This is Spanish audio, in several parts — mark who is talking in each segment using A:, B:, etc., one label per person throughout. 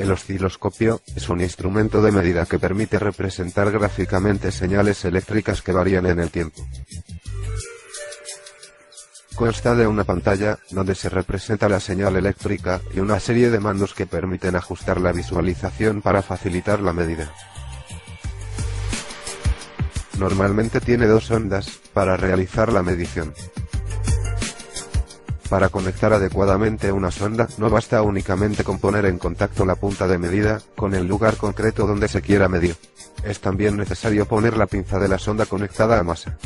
A: El osciloscopio es un instrumento de medida que permite representar gráficamente señales eléctricas que varían en el tiempo. Consta de una pantalla, donde se representa la señal eléctrica, y una serie de mandos que permiten ajustar la visualización para facilitar la medida. Normalmente tiene dos ondas, para realizar la medición. Para conectar adecuadamente una sonda, no basta únicamente con poner en contacto la punta de medida, con el lugar concreto donde se quiera medir. Es también necesario poner la pinza de la sonda conectada a masa.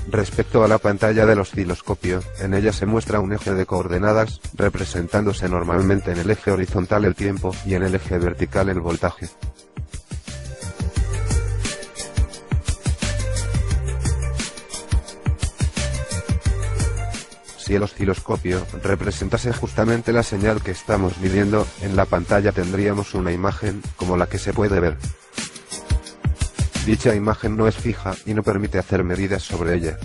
A: Respecto a la pantalla del osciloscopio, en ella se muestra un eje de coordenadas, representándose normalmente en el eje horizontal el tiempo, y en el eje vertical el voltaje. Si el osciloscopio representase justamente la señal que estamos midiendo, en la pantalla tendríamos una imagen, como la que se puede ver. Dicha imagen no es fija, y no permite hacer medidas sobre ella.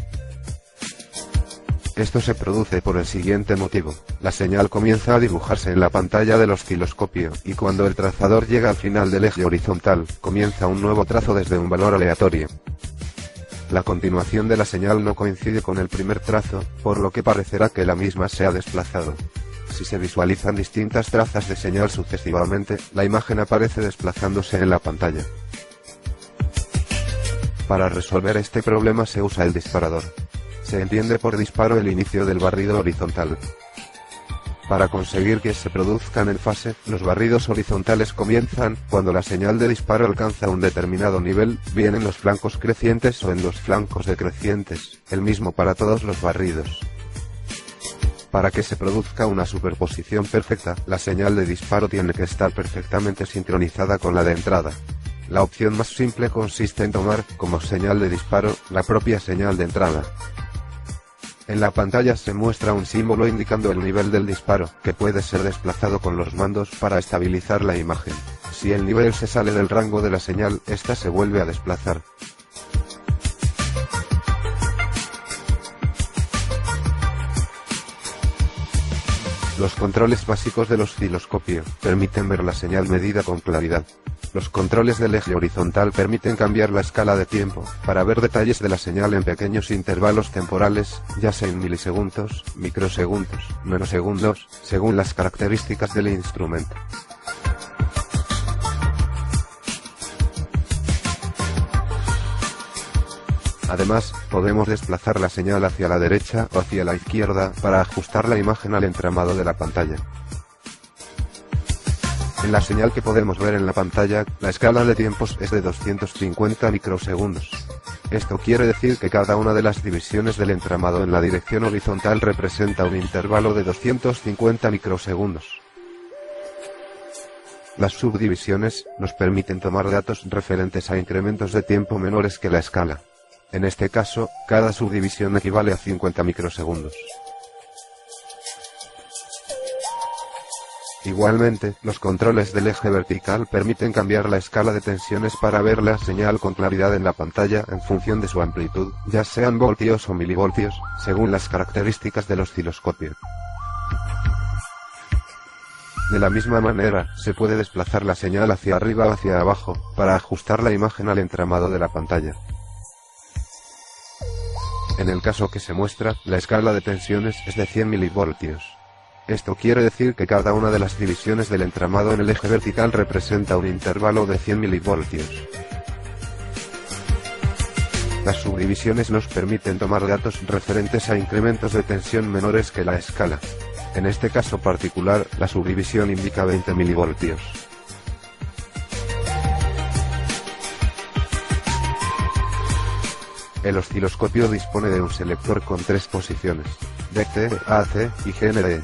A: Esto se produce por el siguiente motivo: la señal comienza a dibujarse en la pantalla del osciloscopio, y cuando el trazador llega al final del eje horizontal, comienza un nuevo trazo desde un valor aleatorio. La continuación de la señal no coincide con el primer trazo, por lo que parecerá que la misma se ha desplazado. Si se visualizan distintas trazas de señal sucesivamente, la imagen aparece desplazándose en la pantalla. Para resolver este problema se usa el disparador. Se entiende por disparo el inicio del barrido horizontal. Para conseguir que se produzcan en fase, los barridos horizontales comienzan cuando la señal de disparo alcanza un determinado nivel, bien en los flancos crecientes o en los flancos decrecientes, el mismo para todos los barridos. Para que se produzca una superposición perfecta, la señal de disparo tiene que estar perfectamente sincronizada con la de entrada. La opción más simple consiste en tomar, como señal de disparo, la propia señal de entrada. En la pantalla se muestra un símbolo indicando el nivel del disparo, que puede ser desplazado con los mandos para estabilizar la imagen. Si el nivel se sale del rango de la señal, esta se vuelve a desplazar. Los controles básicos del osciloscopio permiten ver la señal medida con claridad. Los controles del eje horizontal permiten cambiar la escala de tiempo, para ver detalles de la señal en pequeños intervalos temporales, ya sea en milisegundos, microsegundos, nanosegundos, según las características del instrumento. Además, podemos desplazar la señal hacia la derecha o hacia la izquierda para ajustar la imagen al entramado de la pantalla. En la señal que podemos ver en la pantalla, la escala de tiempos es de 250 microsegundos. Esto quiere decir que cada una de las divisiones del entramado en la dirección horizontal representa un intervalo de 250 microsegundos. Las subdivisiones nos permiten tomar datos referentes a incrementos de tiempo menores que la escala. En este caso, cada subdivisión equivale a 50 microsegundos. Igualmente, los controles del eje vertical permiten cambiar la escala de tensiones para ver la señal con claridad en la pantalla en función de su amplitud, ya sean voltios o milivoltios, según las características del osciloscopio. De la misma manera, se puede desplazar la señal hacia arriba o hacia abajo, para ajustar la imagen al entramado de la pantalla. En el caso que se muestra, la escala de tensiones es de 100 milivoltios. Esto quiere decir que cada una de las divisiones del entramado en el eje vertical representa un intervalo de 100 milivoltios. Las subdivisiones nos permiten tomar datos referentes a incrementos de tensión menores que la escala. En este caso particular, la subdivisión indica 20 milivoltios. El osciloscopio dispone de un selector con 3 posiciones: DT, AC y GND.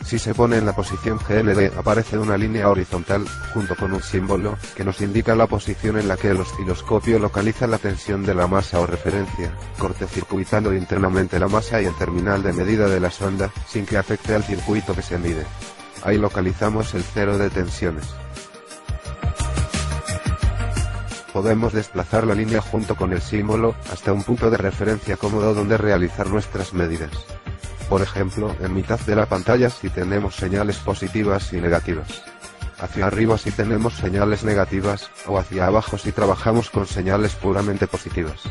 A: Si se pone en la posición GND, aparece una línea horizontal, junto con un símbolo, que nos indica la posición en la que el osciloscopio localiza la tensión de la masa o referencia, cortocircuitando internamente la masa y el terminal de medida de la sonda, sin que afecte al circuito que se mide. Ahí localizamos el cero de tensiones. Podemos desplazar la línea junto con el símbolo, hasta un punto de referencia cómodo donde realizar nuestras medidas. Por ejemplo, en mitad de la pantalla si tenemos señales positivas y negativas. Hacia arriba si tenemos señales negativas, o hacia abajo si trabajamos con señales puramente positivas.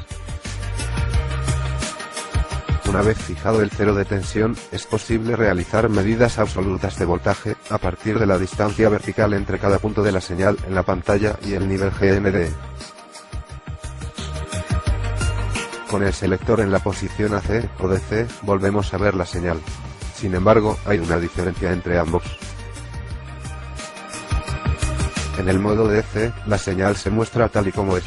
A: Una vez fijado el cero de tensión, es posible realizar medidas absolutas de voltaje, a partir de la distancia vertical entre cada punto de la señal en la pantalla y el nivel GND. Con el selector en la posición AC o DC, volvemos a ver la señal. Sin embargo, hay una diferencia entre ambos. En el modo DC, la señal se muestra tal y como es.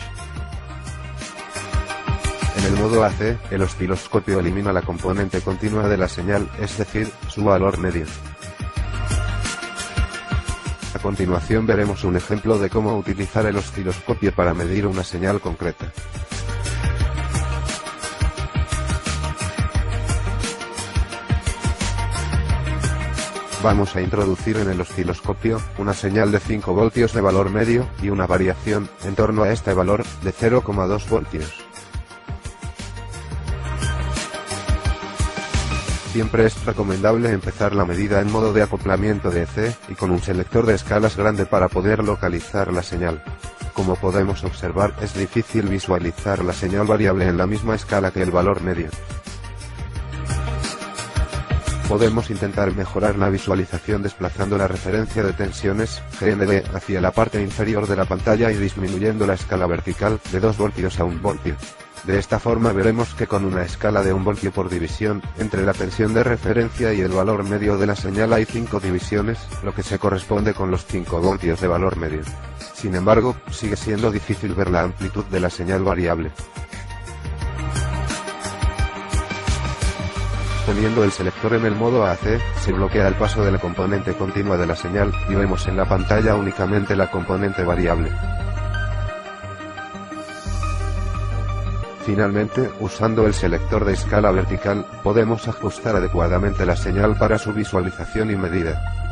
A: En el modo AC, el osciloscopio elimina la componente continua de la señal, es decir, su valor medio. A continuación veremos un ejemplo de cómo utilizar el osciloscopio para medir una señal concreta. Vamos a introducir en el osciloscopio una señal de 5 voltios de valor medio y una variación en torno a este valor de 0,2 voltios. Siempre es recomendable empezar la medida en modo de acoplamiento DC y con un selector de escalas grande para poder localizar la señal. Como podemos observar, es difícil visualizar la señal variable en la misma escala que el valor medio. Podemos intentar mejorar la visualización desplazando la referencia de tensiones, GND, hacia la parte inferior de la pantalla y disminuyendo la escala vertical, de 2 voltios a 1 voltio. De esta forma veremos que con una escala de 1 voltio por división, entre la tensión de referencia y el valor medio de la señal hay 5 divisiones, lo que se corresponde con los 5 voltios de valor medio. Sin embargo, sigue siendo difícil ver la amplitud de la señal variable. Poniendo el selector en el modo AC, se bloquea el paso de la componente continua de la señal, y vemos en la pantalla únicamente la componente variable. Finalmente, usando el selector de escala vertical, podemos ajustar adecuadamente la señal para su visualización y medida.